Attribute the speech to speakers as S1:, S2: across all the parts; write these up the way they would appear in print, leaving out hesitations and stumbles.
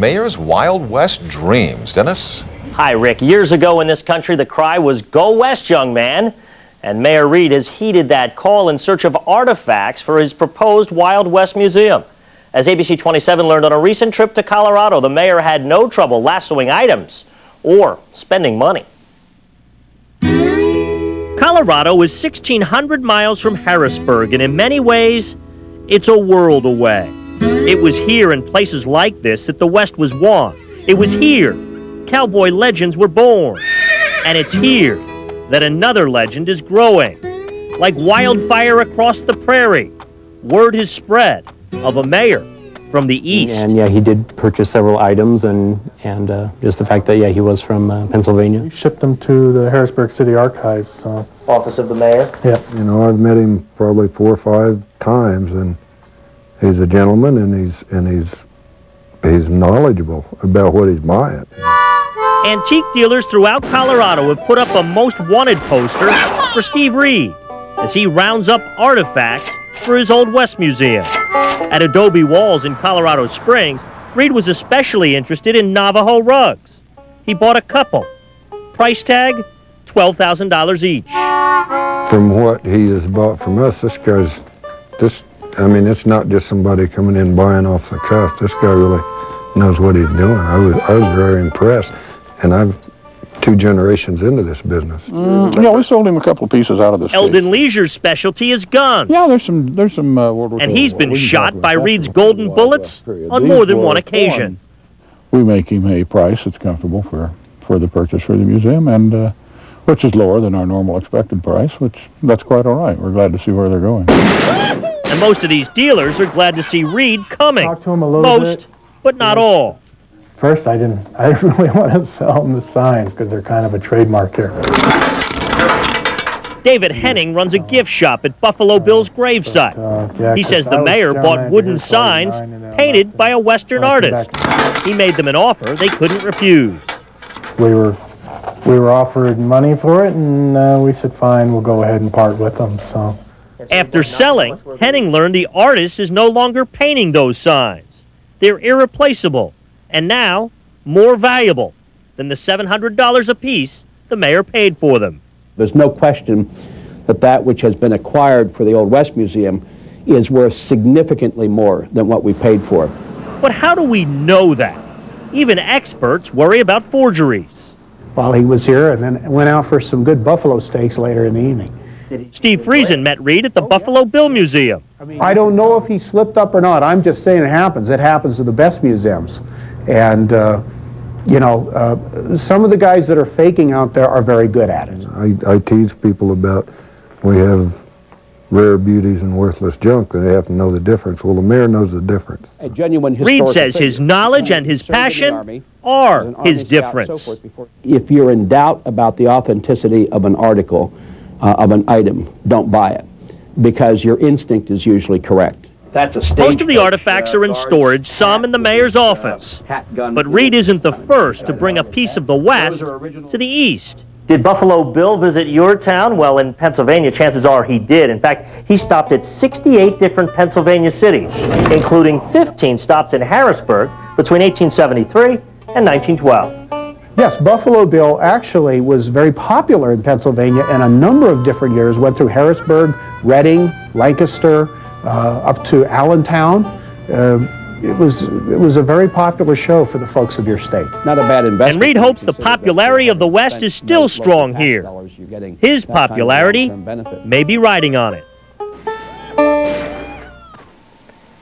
S1: Mayor's Wild West dreams. Dennis?
S2: Hi, Rick. Years ago in this country, the cry was, "Go West, young man." And Mayor Reed has heeded that call in search of artifacts for his proposed Wild West Museum. As ABC 27 learned on a recent trip to Colorado, the mayor had no trouble lassoing items or spending money. Colorado is 1,600 miles from Harrisburg, and in many ways, it's a world away. It was here in places like this that the West was won. It was here cowboy legends were born. And it's here that another legend is growing. Like wildfire across the prairie, word has spread of a mayor from the East.
S3: And yeah, he did purchase several items, and just the fact that, yeah, he was from Pennsylvania.
S4: We shipped them to the Harrisburg City Archives. So.
S2: Office of the mayor?
S4: Yeah.
S5: You know, I've met him probably 4 or 5 times, and he's a gentleman, and he's knowledgeable about what he's buying.
S2: Antique dealers throughout Colorado have put up a most wanted poster for Steve Reed as he rounds up artifacts for his Old West Museum. At Adobe Walls in Colorado Springs, Reed was especially interested in Navajo rugs. He bought a couple. Price tag, $12,000 each.
S5: From what he has bought from us, I mean, it's not just somebody coming in buying off the cuff. This guy really knows what he's doing. I was very impressed, and I'm 2 generations into this business.
S6: Yeah, we sold him a couple of pieces out of this
S2: Eldon
S6: case.
S2: Leisure's specialty is guns.
S6: Yeah, there's some World War II.
S2: And he's been shot by Reed's golden bullets on more than one occasion.
S6: We make him a price that's comfortable for the purchase for the museum, and which is lower than our normal expected price, that's quite all right. We're glad to see where they're going.
S2: And most of these dealers are glad to see Reed coming.
S4: Talked to him a little bit.
S2: But not all.
S4: First, I didn't really want to sell them the signs because they're kind of a trademark here.
S2: David Henning runs a gift shop at Buffalo Bill's gravesite.
S4: Yeah,
S2: he says the mayor bought wooden signs painted by a Western artist. He made them an offer they couldn't refuse.
S4: We were offered money for it, and we said, fine, we'll go ahead and part with them. So.
S2: After selling, Henning learned the artist is no longer painting those signs. They're irreplaceable, and now more valuable than the $700 apiece the mayor paid for them.
S7: There's no question that which has been acquired for the Old West Museum is worth significantly more than what we paid for.
S2: But how do we know that? Even experts worry about forgeries.
S8: While he was here, and then went out for some good buffalo steaks later in the evening.
S2: Steve Friesen met Reed at the Buffalo Bill Museum.
S8: I don't know if he slipped up or not. I'm just saying it happens. It happens to the best museums. And, you know, some of the guys that are faking out there are very good at it.
S5: I tease people about we have rare beauties and worthless junk, and they have to know the difference. Well, the mayor knows the difference.
S7: A genuine
S2: Reed says his knowledge and his passion are his difference.
S7: If you're in doubt about the authenticity of an article, of an item, don't buy it, because your instinct is usually correct. That's a
S2: Most of the artifacts are in storage, some in the mayor's office. But Reed isn't the first to bring a piece of the West to the East. Did Buffalo Bill visit your town? Well, in Pennsylvania, chances are he did. In fact, he stopped at 68 different Pennsylvania cities, including 15 stops in Harrisburg between 1873 and 1912.
S8: Yes, Buffalo Bill actually was very popular in Pennsylvania, and a number of different years went through Harrisburg, Reading, Lancaster, up to Allentown. It was a very popular show for the folks of your state.
S7: Not a bad investment.
S2: And Reed hopes the popularity of the West is still strong here. His popularity may be riding on it.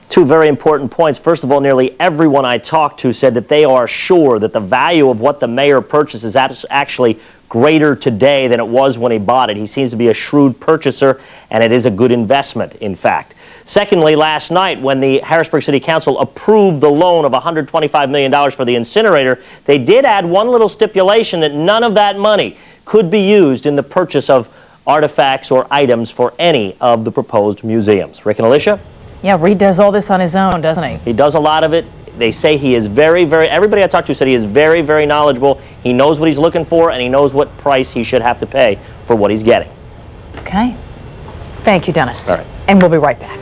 S2: Two very important points. First of all, nearly everyone I talked to said that they are sure that the value of what the mayor purchases is actually greater today than it was when he bought it. He seems to be a shrewd purchaser, and it is a good investment, in fact. Secondly, last night, when the Harrisburg City Council approved the loan of $125 million for the incinerator, they did add one little stipulation that none of that money could be used in the purchase of artifacts or items for any of the proposed museums. Rick and Alicia?
S9: Yeah, Reed does all this on his own, doesn't he?
S2: He does a lot of it. They say he is everybody I talked to said he is very, very knowledgeable. He knows what he's looking for, and he knows what price he should have to pay for what he's getting.
S9: Okay. Thank you, Dennis.
S2: All right.
S9: And we'll be right back.